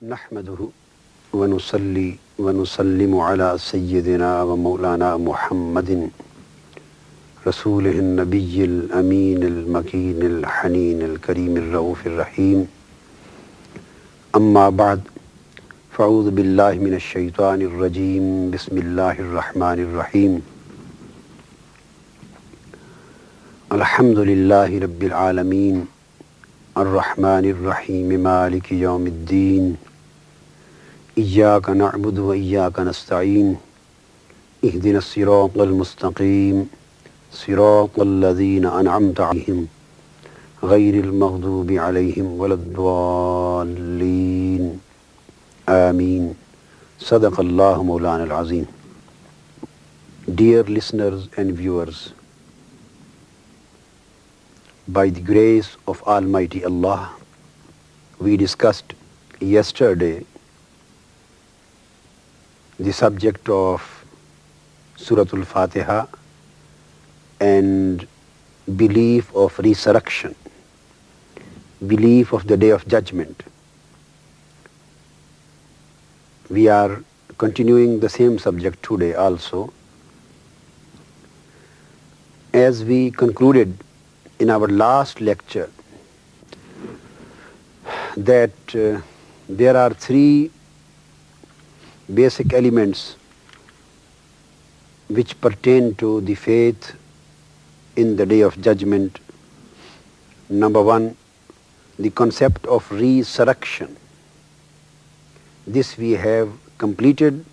نحمده ونصلي ونسلم على سيدنا ومولانا محمد رسوله النبي الأمين المكين الحنين الكريم الرؤوف الرحيم أما بعد فأعوذ بالله من الشيطان الرجيم بسم الله الرحمن الرحيم الحمد لله رب العالمين الرحمن الرحيم مالك يوم الدين إياك نعبد وإياك نستعين اهدنا الصراط المستقيم صراط الذين أنعمت عليهم غير المغضوب عليهم ولا الضالين آمين صدق الله مولانا العظيم. Dear listeners and viewers, by the grace of Almighty Allah, we discussed yesterday the subject of Surah Al-Fatiha and belief of resurrection, belief of the Day of Judgment. We are continuing the same subject today also. As we concluded in our last lecture that there are three basic elements which pertain to the faith in the Day of Judgment. Number one, the concept of resurrection. This we have completed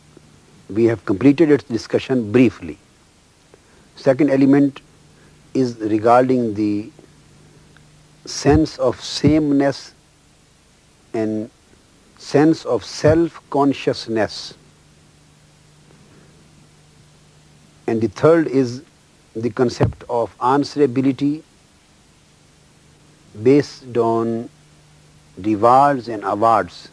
its discussion briefly. Second element is regarding the sense of sameness and sense of self-consciousness. And the third is the concept of answerability based on rewards and awards.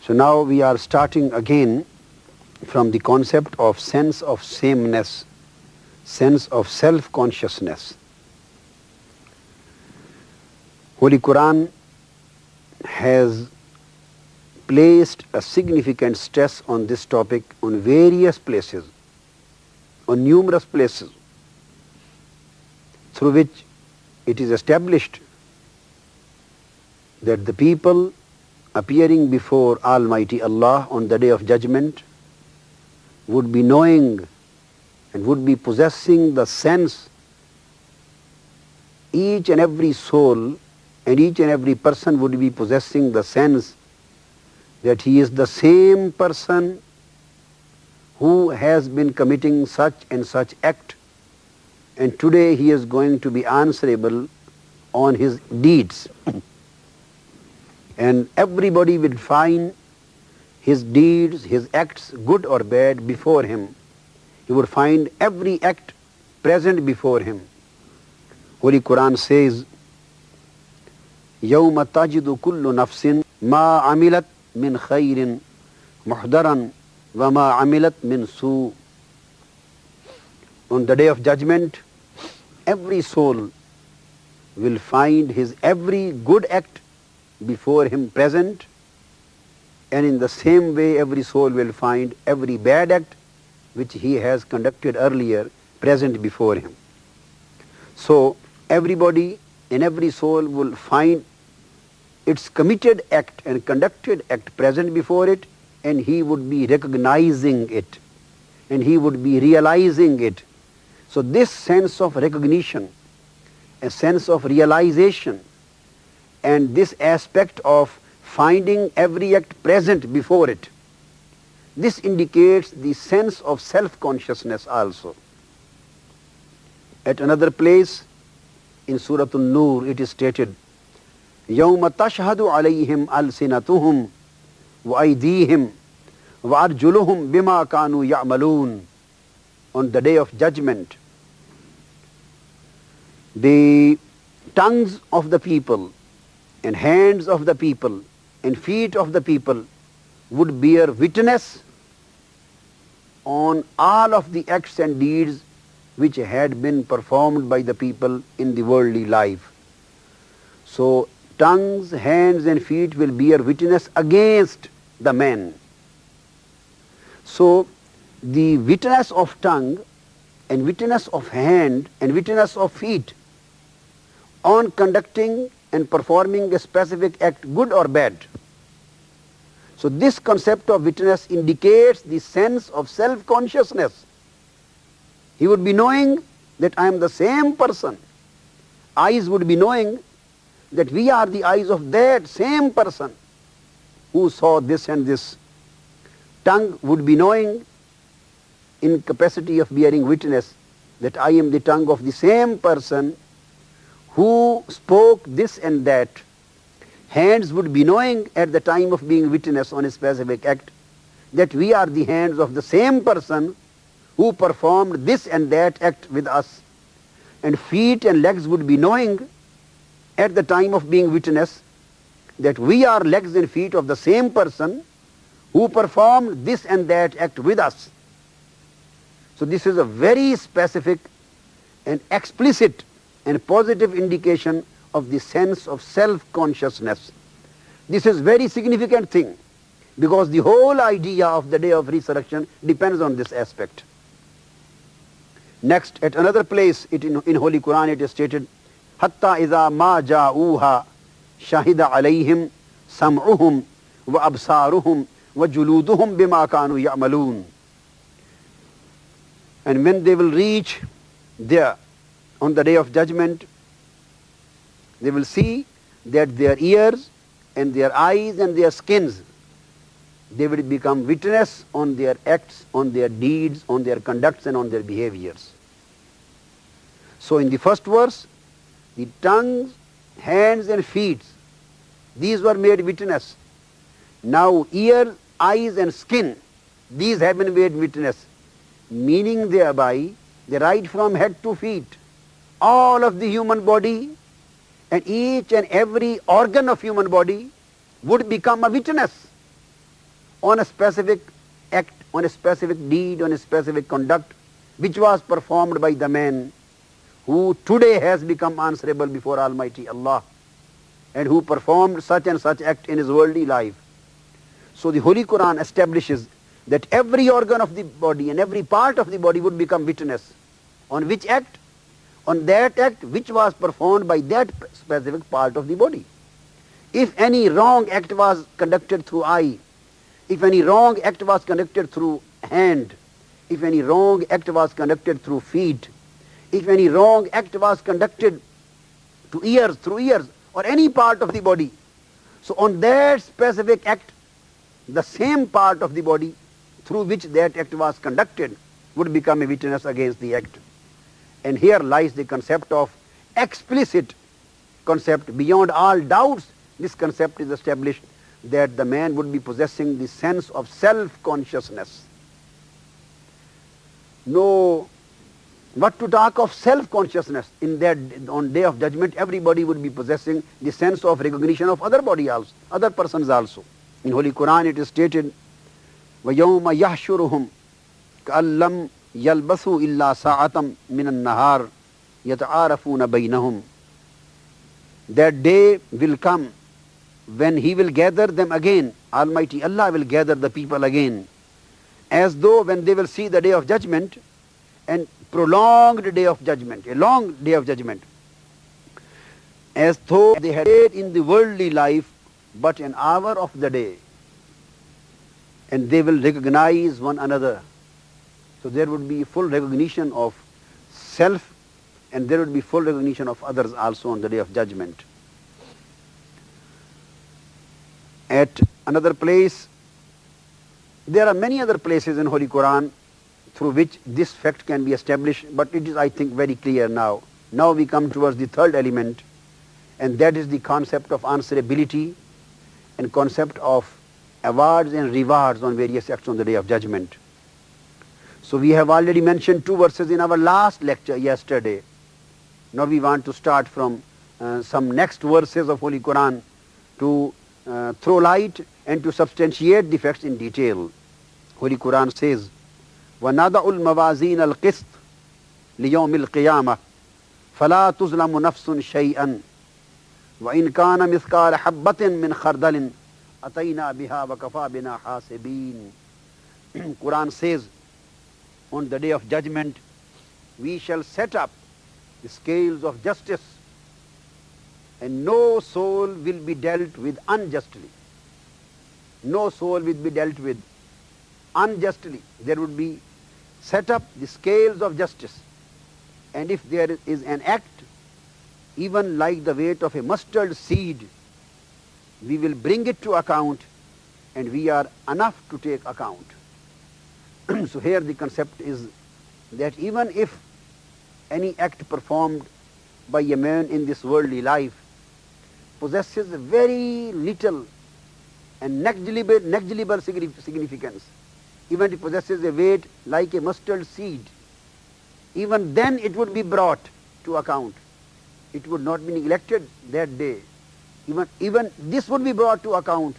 So now we are starting again from the concept of sense of sameness, sense of self-consciousness. Holy Quran has placed a significant stress on this topic on various places, on numerous places, through which it is established that the people appearing before Almighty Allah on the Day of Judgment would be knowing and would be possessing the sense, each and every soul and each and every person would be possessing the sense that he is the same person who has been committing such and such act, and today he is going to be answerable on his deeds. And everybody will find his deeds, his acts, good or bad, before him. He would find every act present before him. Holy Quran says, يَوْمَ تَجِدُ كُلُّ نَفْسٍ مَا عَمِلَتْ مِنْ خَيْرٍ مُحْضَرًا وَمَا عَمِلَتْ مِنْ سُوءٍ. On the Day of Judgment, every soul will find his every good act before him present, and in the same way every soul will find every bad act which he has conducted earlier present before him. So everybody and every soul will find its committed act and conducted act present before it, and he would be recognizing it and he would be realizing it. So this sense of recognition, a sense of realization, and this aspect of finding every act present before it, this indicates the sense of self-consciousness also. At another place in Surah An-Nur it is stated, يَوْمَ تَشْهَدُ عَلَيْهِمْ أَلْسِنَتُهُمْ وَأَيْدِيهِمْ وَأَرْجُلُهُمْ بِمَا كَانُوا يَعْمَلُونَ. On the Day of Judgment, the tongues of the people and hands of the people and feet of the people would bear witness on all of the acts and deeds which had been performed by the people in the worldly life. So tongues, hands and feet will bear witness against the man. So the witness of tongue and witness of hand and witness of feet on conducting and performing a specific act, good or bad. So this concept of witness indicates the sense of self-consciousness. He would be knowing that I am the same person. Eyes would be knowing that we are the eyes of that same person who saw this and this. Tongue would be knowing in capacity of bearing witness that I am the tongue of the same person who spoke this and that. Hands would be knowing at the time of being witness on a specific act that we are the hands of the same person who performed this and that act with us. And feet and legs would be knowing at the time of being witness that we are legs and feet of the same person who performed this and that act with us. So this is a very specific and explicit and positive indication of the sense of self-consciousness. This is very significant thing because the whole idea of the day of resurrection depends on this aspect. Next, at another place in Holy Quran it is stated, Hatta iza ma ja'uha shahida alayhim sam'uhum wa absaruhum wa juluduhum bima kanu ya'malun. And when they will reach there on the day of judgment, they will see that their ears and their eyes and their skins, they will become witness on their acts, on their deeds, on their conducts and on their behaviors. So in the first verse, the tongues, hands and feet, these were made witness. Now ears, eyes and skin, these have been made witness, meaning thereby the right from head to feet, all of the human body and each and every organ of human body would become a witness on a specific act, on a specific deed, on a specific conduct which was performed by the man who today has become answerable before Almighty Allah and who performed such and such act in his worldly life. So the Holy Quran establishes that every organ of the body and every part of the body would become witness. On which act? On that act which was performed by that specific part of the body. If any wrong act was conducted through eye, if any wrong act was conducted through hand, if any wrong act was conducted through feet, if any wrong act was conducted to ears, through ears, or any part of the body, so on that specific act, the same part of the body through which that act was conducted would become a witness against the act. And here lies the concept of explicit concept. Beyond all doubts, this concept is established that the man would be possessing the sense of self-consciousness. No, what to talk of self-consciousness? In that, on day of judgment, everybody would be possessing the sense of recognition of other body also, other persons also. In Holy Quran it is stated, وَيَوْمَ يَحْشُرُهُمْ كَأَلَّمْ يَلْبَثُوا إِلَّا سَاعَةً مِنَ النَّهَارِ يَتَعَارَفُونَ بَيْنَهُمْ. That day will come when He will gather them again. Almighty Allah will gather the people again, as though when they will see the day of judgment, and prolonged day of judgment, a long day of judgment, as though they had stayed in the worldly life but an hour of the day, and they will recognize one another. So there would be full recognition of self, and there would be full recognition of others also on the day of judgment. At another place, there are many other places in Holy Quran through which this fact can be established, but it is, I think, very clear now. Now we come towards the third element, and that is the concept of answerability and concept of awards and rewards on various acts on the day of judgment. So we have already mentioned two verses in our last lecture yesterday. Now we want to start from some next verses of Holy Quran to throw light and to substantiate the facts in detail. Holy Quran says, وَنَضَعُ الْمَوَازِينَ الْقِسْطِ لِيَوْمِ الْقِيَامَةِ فَلَا تُظْلَمُ نَفْسٌ شَيْئًا وَإِنْ كَانَ مِثْقَالَ حَبَّةٍ مِّنْ خَرْدَلٍ أَتَيْنَا بِهَا وَكَفَى بِنَا حَاسِبِينَ. Quran says, on the day of judgment, we shall set up the scales of justice, and no soul will be dealt with unjustly. No soul will be dealt with unjustly. There would be set up the scales of justice, and if there is an act even like the weight of a mustard seed, we will bring it to account, and we are enough to take account. So here the concept is that even if any act performed by a man in this worldly life possesses very little and negligible significance, even if it possesses a weight like a mustard seed, even then it would be brought to account. It would not be neglected that day. Even this would be brought to account,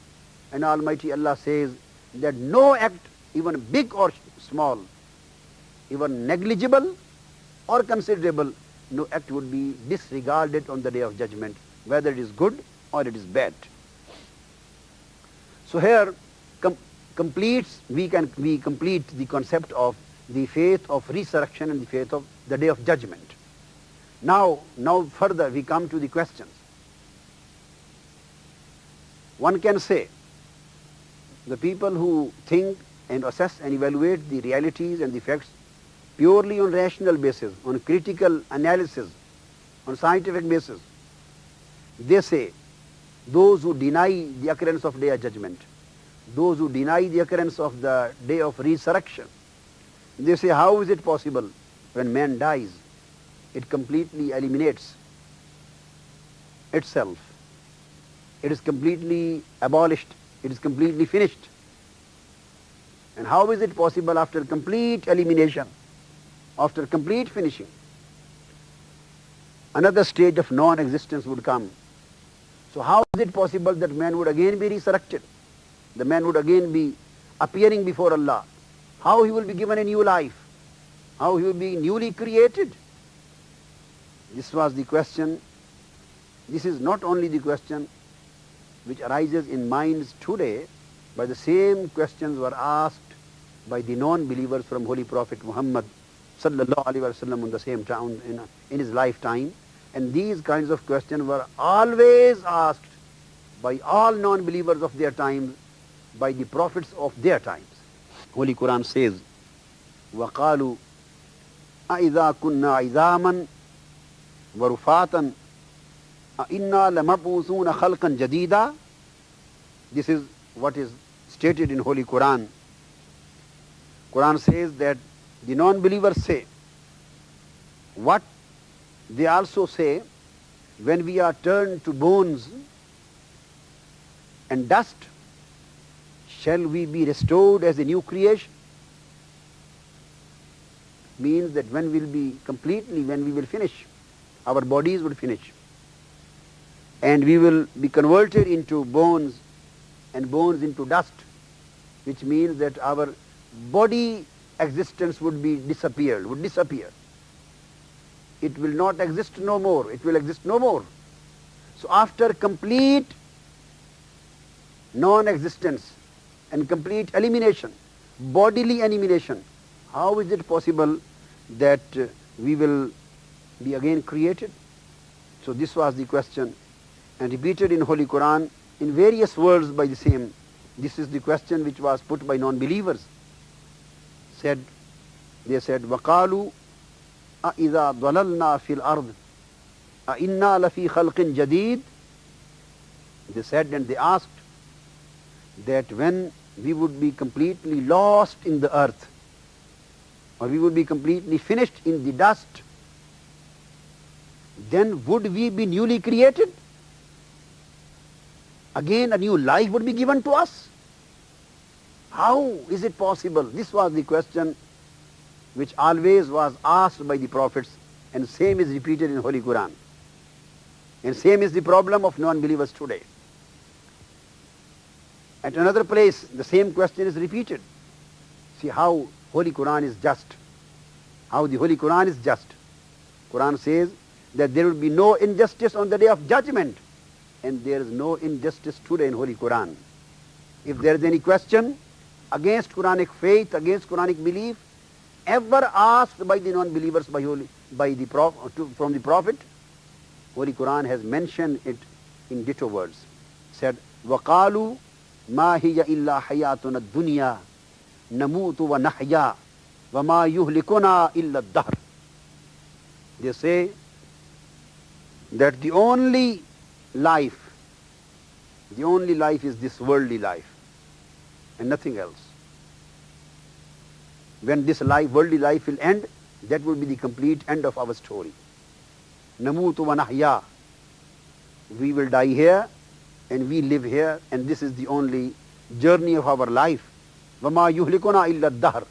and Almighty Allah says that no act, even big or small, even negligible or considerable, no act would be disregarded on the day of judgment, whether it is good or it is bad. So here we complete the concept of the faith of resurrection and the faith of the day of judgment. Now further we come to the questions. One can say the people who think and assess and evaluate the realities and the facts purely on rational basis, on critical analysis, on scientific basis, they say those who deny the occurrence of day of judgment, those who deny the occurrence of the day of resurrection, they say, how is it possible when man dies, it completely eliminates itself, it is completely abolished, it is completely finished. And how is it possible after complete elimination, after complete finishing, another stage of non-existence would come? So how is it possible that man would again be resurrected? The man would again be appearing before Allah. How he will be given a new life? How he will be newly created? This was the question. This is not only the question which arises in minds today, but the same questions were asked by the non-believers from Holy Prophet Muhammad sallallahu alaihi wasallam on the same time in his lifetime. And these kinds of questions were always asked by all non-believers of their times, by the prophets of their times. Holy Quran says, وَقَالُوا أَإِذَا كُنَّا عِظَامًا وَرُفَاتًا أَإِنَّا لَمَبْعُوثُونَ خَلْقًا جَدِيدًا. This is what is stated in Holy Quran. Quran says that the non-believers say, what they also say, when we are turned to bones and dust, shall we be restored as a new creation? Means that when we will finish, our bodies will finish, and we will be converted into bones, and bones into dust, which means that our body existence would disappear. It will not exist no more. It will exist no more. So after complete non-existence and complete elimination, bodily elimination, how is it possible that we will be again created? So this was the question, and repeated in Holy Quran in various words by the same. This is the question which was put by non-believers. They said, وَقَالُوا أَإِذَا ضَلَلْنَا فِي الْأَرْضِ أَإِنَّا لَفِي خَلْقٍ جَدِيدٍ. They said and they asked that when we would be completely lost in the earth, or we would be completely finished in the dust, then would we be newly created? Again a new life would be given to us? How is it possible? This was the question which always was asked by the prophets, and same is repeated in Holy Quran. And same is the problem of non-believers today. At another place, the same question is repeated. See how Holy Quran is just. How the Holy Quran is just. Quran says that there will be no injustice on the day of judgment. and there is no injustice today in Holy Quran. If there is any question against Quranic faith, against Quranic belief, ever asked by the non-believers from the Prophet, Holy Quran has mentioned it in ditto words. Said, وَقَالُوا مَا هِيَ إِلَّا حَيَاتُنَا الدُّنْيَا نَمُوتُ وَنَحْيَا وَمَا يُهْلِكُنَا إِلَّا الدَّهْرُ. They say that the only life is this worldly life and nothing else. When this worldly life will end, that will be the complete end of our story. Namutu wa nahya. We will die here and we live here, and this is the only journey of our life. Wama yuhlikuna illa dahr.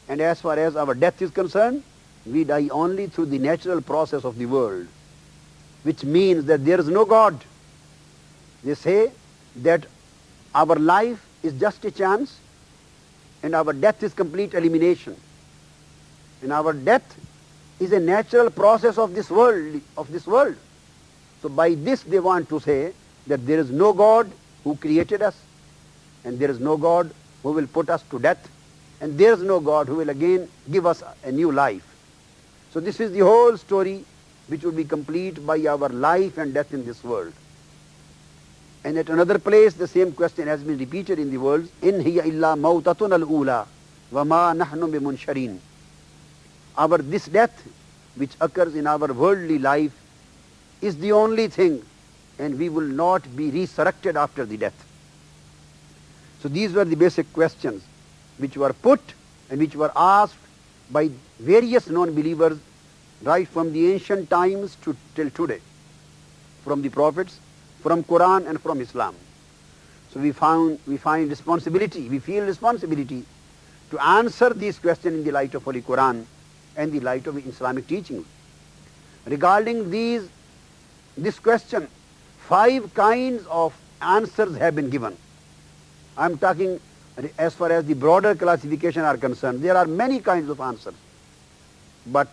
And as far as our death is concerned, we die only through the natural process of the world, which means that there is no God. They say that our life is just a chance and our death is complete elimination. And our death is a natural process of this world. So by this they want to say that there is no God who created us, and there is no God who will put us to death, and there is no God who will again give us a new life. So this is the whole story which will be complete by our life and death in this world. And at another place the same question has been repeated in the words, in hiya illa mautatun al-ula wa ma nahnu bimunsharin. This death which occurs in our worldly life is the only thing, and we will not be resurrected after the death. So these were the basic questions which were put and which were asked by various non-believers right from the ancient times till today, from the prophets, from Quran and from Islam. So we feel responsibility to answer these questions in the light of Holy Quran and the light of Islamic teachings. Regarding this question, 5 kinds of answers have been given. I am talking as far as the broader classification are concerned. There are many kinds of answers, but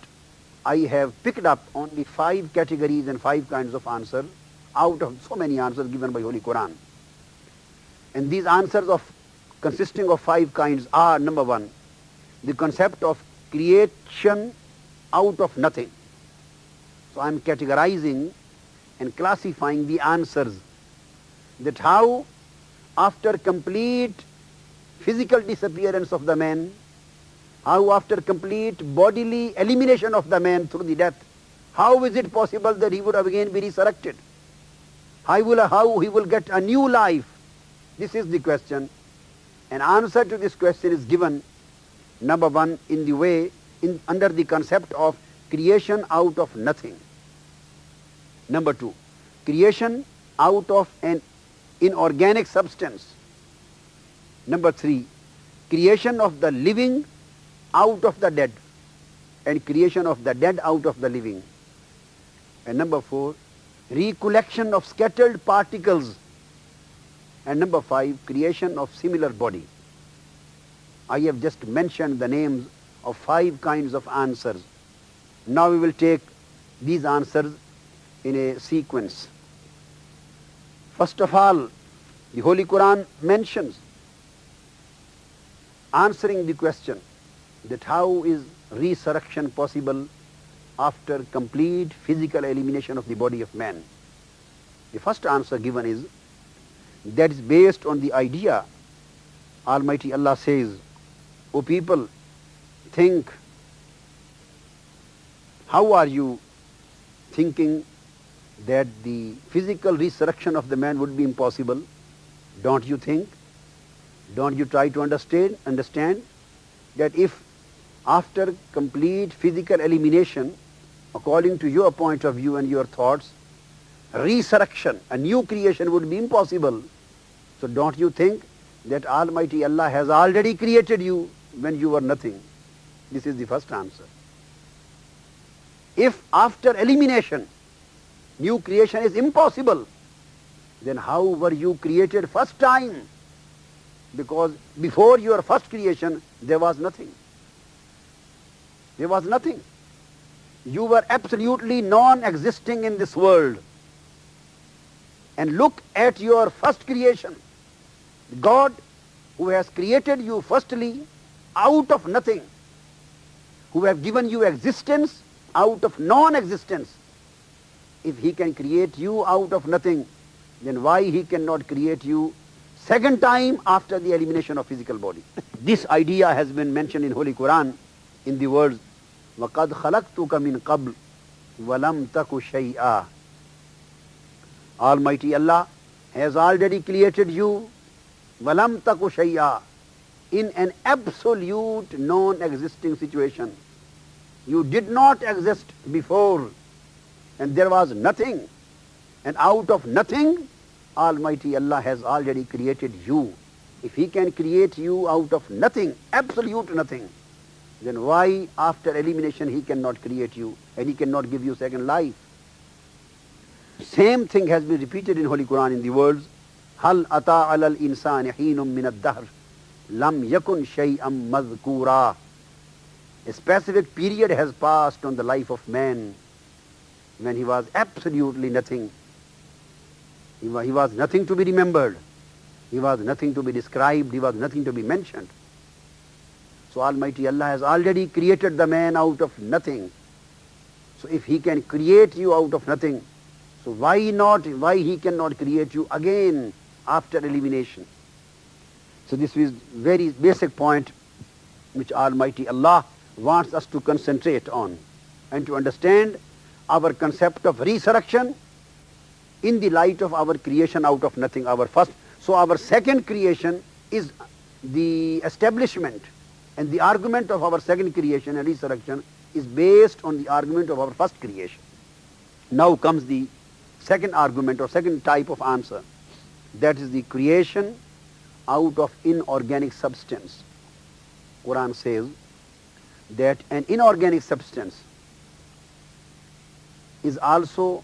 I have picked up only 5 categories and 5 kinds of answers out of so many answers given by Holy Quran. And these answers consisting of 5 kinds are, number 1, the concept of creation out of nothing. So I am categorizing and classifying the answers, that how after complete physical disappearance of the man, how after complete bodily elimination of the man through the death, how is it possible that he would again be resurrected? How he will get a new life? This is the question. An answer to this question is given, number 1, under the concept of creation out of nothing. Number 2, creation out of an inorganic substance. Number 3, creation of the living out of the dead, and creation of the dead out of the living. And number 4, recollection of scattered particles. And number 5, creation of similar body. I have just mentioned the names of 5 kinds of answers. Now we will take these answers in a sequence. First of all, the Holy Quran mentions, answering the question that how is resurrection possible after complete physical elimination of the body of man. The first answer given is, that is based on the idea, Almighty Allah says, O people, think. How are you thinking that the physical resurrection of the man would be impossible? Don't you think? Don't you try to understand that if after complete physical elimination, according to your point of view and your thoughts, resurrection, a new creation would be impossible. So don't you think that Almighty Allah has already created you when you were nothing? This is the first answer. If after elimination, new creation is impossible, then how were you created first time? Because before your first creation, there was nothing. There was nothing. You were absolutely non-existing in this world. and look at your first creation. God, who has created you firstly out of nothing, who have given you existence out of non-existence. If he can create you out of nothing, then why he cannot create you second time after the elimination of physical body? This idea has been mentioned in Holy Quran in the words, وَقَدْ خَلَقْتُكَ مِنْ قَبْلِ وَلَمْ تَكُ شَيْئًا. Almighty Allah has already created you, وَلَمْ تَكُ شَيْئًا, in an absolute non-existing situation. You did not exist before, and there was nothing. And out of nothing, Almighty Allah has already created you. If he can create you out of nothing, absolute nothing, then why after elimination he cannot create you and he cannot give you second life? Same thing has been repeated in Holy Quran in the words, هَلْ أَتَى عَلَى الْإِنسَانِ حِينٌ مِّنَ الدَّهْرِ لَمْ يَكُنْ شَيْئًا مَذْكُورًا. A specific period has passed on the life of man when he was absolutely nothing. He was nothing to be remembered. He was nothing to be described. He was nothing to be mentioned. So Almighty Allah has already created the man out of nothing. So if he can create you out of nothing, so why he cannot create you again after elimination? So this is very basic point which Almighty Allah wants us to concentrate on and to understand our concept of resurrection in the light of our creation out of nothing, our first. So our second creation is the establishment, and the argument of our second creation and resurrection is based on the argument of our first creation. Now comes the second argument or second type of answer, that is the creation out of inorganic substance. Quran says that an inorganic substance is also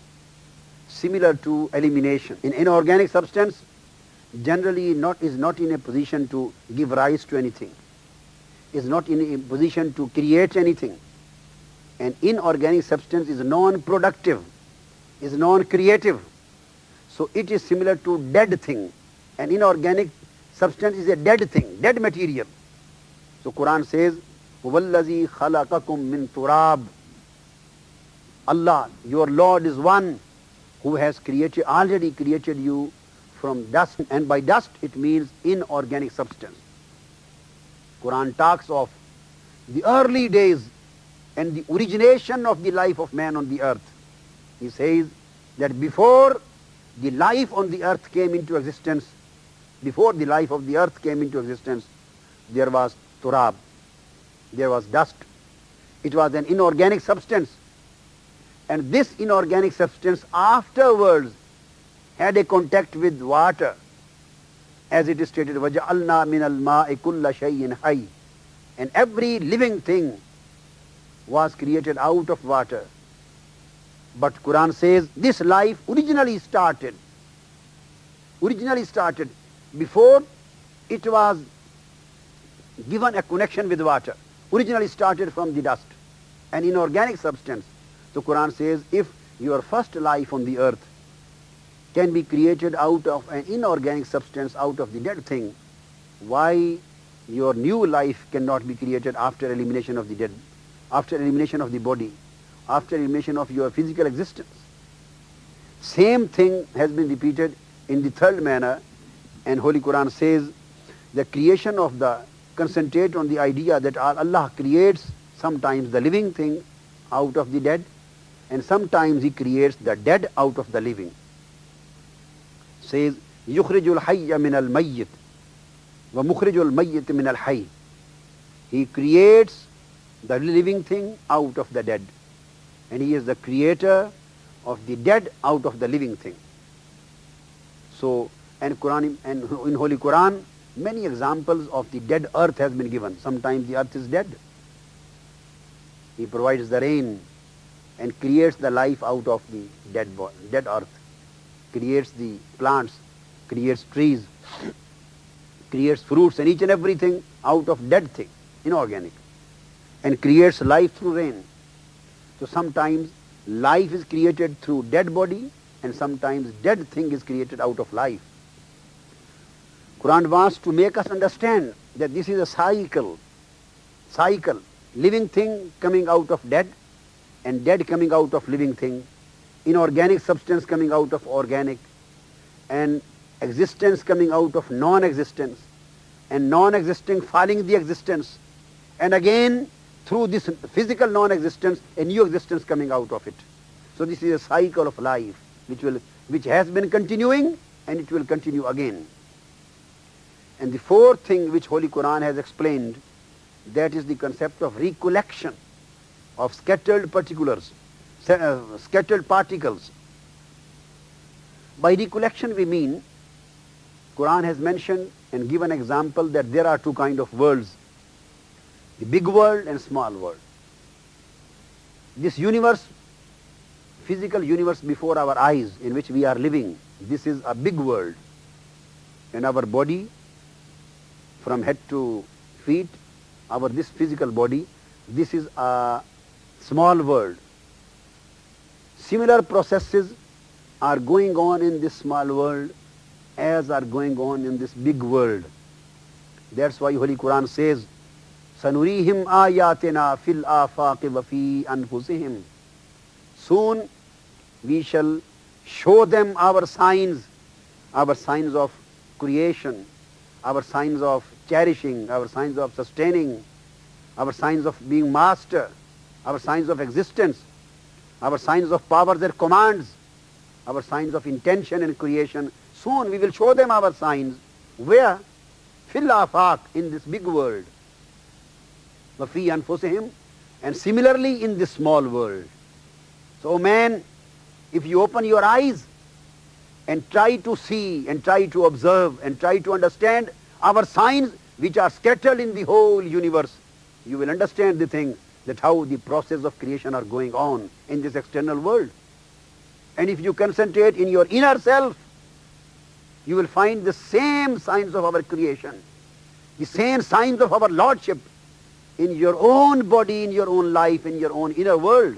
similar to elimination. An inorganic substance generally is not in a position to give rise to anything, is not in a position to create anything. An inorganic substance is non-productive, is non-creative. So it is similar to dead thing. An inorganic substance is a dead thing, dead material. So Quran says, وَالَّذِي خَلَقَكُم مِّن تُرَابٍ. Allah, your Lord, is one who has already created you from dust, and by dust it means inorganic substance. Quran talks of the early days and the origination of the life of man on the earth. He says that before the life on the earth came into existence, before the life of the earth came into existence, there was turab, there was dust. It was an inorganic substance. And this inorganic substance afterwards had a contact with water, as it is stated, وَجَعَلْنَا مِنَ الْمَاءِ كُلَّ شَيْءٍ حَيٍّ. And every living thing was created out of water. But Quran says this life originally started before it was given a connection with water. Originally started from the dust, an inorganic substance. So Quran says if your first life on the earth can be created out of an inorganic substance, out of the dead thing, why your new life cannot be created after elimination of the dead, after elimination of the body, after elimination of your physical existence? Same thing has been repeated in the third manner, and Holy Quran says the creation of the, concentrate on the idea that Allah creates sometimes the living thing out of the dead, and sometimes he creates the dead out of the living. Says يُخْرِجُ الْحَيَّ مِنَ الْمَيِّتِ وَمُخْرِجُ الْمَيِّتِ مِنَ الْحَيِّ. He creates the living thing out of the dead, and he is the creator of the dead out of the living thing. So, and in Holy Quran, many examples of the dead earth has been given. Sometimes the earth is dead. He provides the rain and creates the life out of the dead earth, creates the plants, creates trees, creates fruits and each and everything out of dead thing, inorganic, and creates life through rain. So sometimes life is created through dead body, and sometimes dead thing is created out of life. Quran wants to make us understand that this is a cycle, living thing coming out of dead and dead coming out of living thing, inorganic substance coming out of organic, and existence coming out of non-existence, and non-existing falling the existence, and again through this physical non-existence a new existence coming out of it. So this is a cycle of life which has been continuing and it will continue again. And the fourth thing which Holy Quran has explained, that is the concept of recollection of scattered particulars, scattered particles. By recollection we mean, Quran has mentioned and given example that there are two kinds of worlds, the big world and small world. This universe, physical universe before our eyes in which we are living, this is a big world. And our body, from head to feet, this physical body, this is a small world. Similar processes are going on in this small world as are going on in this big world. That's why Holy Quran says, سَنُرِيهِمْ آيَاتِنَا فِي الْآفَاقِ وَفِي أَنفُسِهِمْ. Soon we shall show them our signs of creation, our signs of cherishing, our signs of sustaining, our signs of being master, our signs of existence, our signs of powers and commands, our signs of intention and creation. Soon we will show them our signs. Where? Fil afaq, in this big world. Wafi anfusihim, and similarly in this small world. So man, if you open your eyes and try to see and try to observe and try to understand our signs which are scattered in the whole universe, you will understand the thing that how the process of creation are going on in this external world. And if you concentrate in your inner self, you will find the same signs of our creation, the same signs of our lordship in your own body, in your own life, in your own inner world.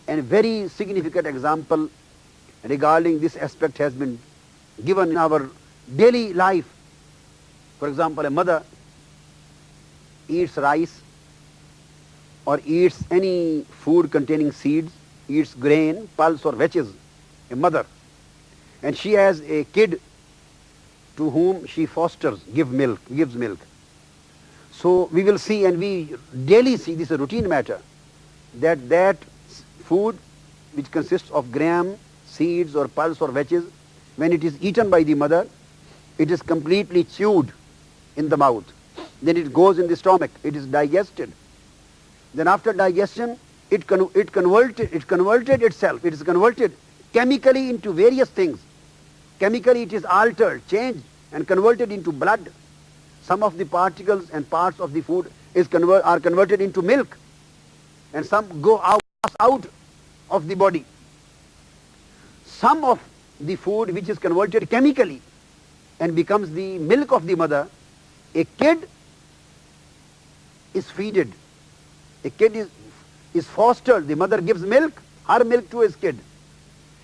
And a very significant example regarding this aspect has been given in our daily life. For example, a mother eats rice or eats any food containing seeds, eats grain, pulse or veggies, a mother. And she has a kid to whom she fosters, gives milk. So we will see, and we daily see, this is a routine matter, that food which consists of gram, seeds or pulse or veggies, when it is eaten by the mother, it is completely chewed in the mouth. Then it goes in the stomach, it is digested. Then after digestion, it is converted chemically into various things. Chemically it is altered, changed and converted into blood. Some of the particles and parts of the food are converted into milk, and some pass out of the body. Some of the food which is converted chemically and becomes the milk of the mother, a kid is feeded. A kid is fostered. The mother gives milk, her milk to his kid.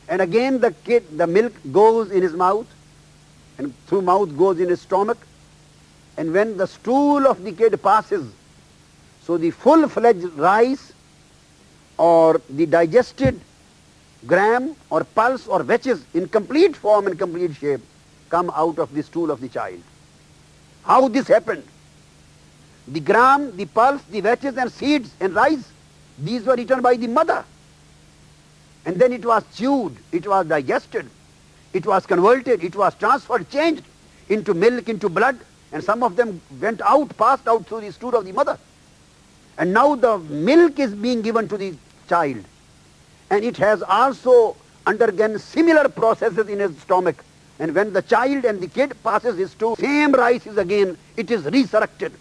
And again the milk goes in his mouth, and through mouth goes in his stomach. And when the stool of the kid passes, so the full-fledged rice or the digested gram or pulse or veggies in complete form and complete shape come out of the stool of the child. How this happened? The gram, the pulse, the veggies and seeds and rice, these were eaten by the mother. And then it was chewed, it was digested, it was converted, it was transferred, changed into milk, into blood, and some of them went out, passed out through the stool of the mother. And now the milk is being given to the child. And it has also undergone similar processes in his stomach. And when the child and the kid passes his stool, same rice is again, it is resurrected.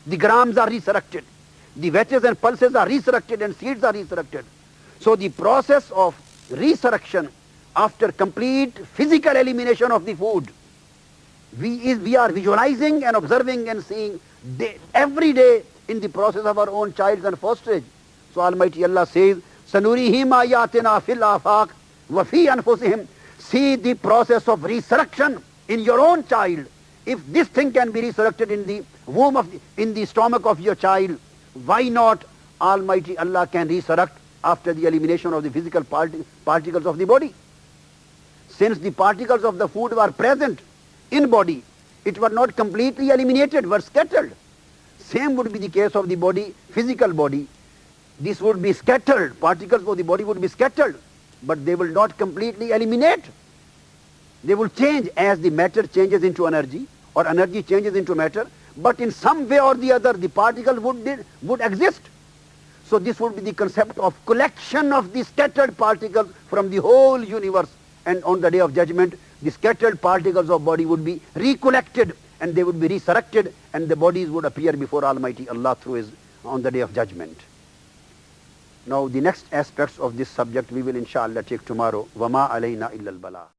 The grams are resurrected. The veggies and pulses are resurrected and seeds are resurrected. So the process of resurrection after complete physical elimination of the food, we are visualizing and observing and seeing every day in the process of our own child's and fosterage. So Almighty Allah says, سَنُرِيهِمْ آيَاتِنَا فِي الْآفَاقِ وَفِي أَنفُسِهِمْ. See the process of resurrection in your own child. If this thing can be resurrected in the womb in the stomach of your child, why not Almighty Allah can resurrect after the elimination of the physical particles of the body? Since the particles of the food were present in body, it were not completely eliminated, were scattered. Same would be the case of the body, physical body. This would be scattered, particles of the body would be scattered, but they will not completely eliminate. They will change as the matter changes into energy or energy changes into matter, but in some way or the other the particles would exist. So this would be the concept of collection of the scattered particles from the whole universe, and on the day of judgment the scattered particles of body would be recollected and they would be resurrected, and the bodies would appear before Almighty Allah on the day of judgment. Now the next aspects of this subject we will inshallah take tomorrow. وَمَا عَلَيْنَا إِلَّا الْبَلَاغُ.